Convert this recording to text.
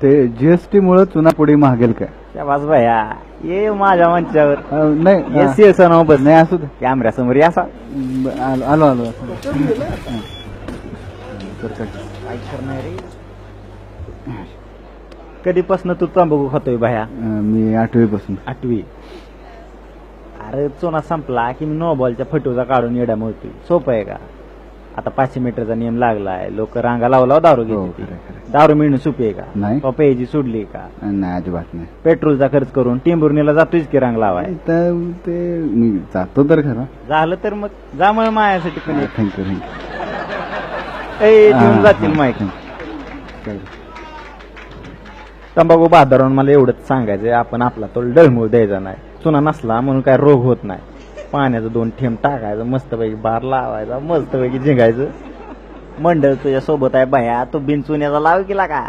ते जीएसटी मुळे चुनापुडी महागेल काय? शाबास भैया ये माझ्या मंचावर नाही ये शिवसेना बस नाही असू दे. कॅमेऱ्यासमोर या असा आलो आलो काय करणार रे कधीपासून तू तंबाखू खातोय भैया? मी 8वी पासून. 8वी. अरे चुना संपला की मी नो बॉलच्या फटूचा काढून येड्या मोडतोय. सोपं आहे का? आता 500 मीटरचा नियम लागलाय. लोक रांगा लावला दारू घेते. दारू मिळणं सोपी आहे का? नाही. प्यायची सोडली का? नाही अजिबात नाही. पेट्रोलचा खर्च करून टिंबुर्णीला जातोयच की रांग लावाय. तर ते मी जातो तर खरं. झालं तर मग जा मग मायासाठी पण थँक्यू देऊन जातील माहिती. तंबाखू बहादरावून मला एवढंच सांगायचंय, आपण आपला तो डळमूळ द्यायचा नाही. चुना नसला म्हणून काय रोग होत नाही. पाण्याचं 2 थेंब टाकायचं, मस्तपैकी बार लावायचा, मस्तपैकी झिंगायचं. मंडळ तुझ्या सोबत आहे बाया, तो बिन चुन्याचा लाव केला का?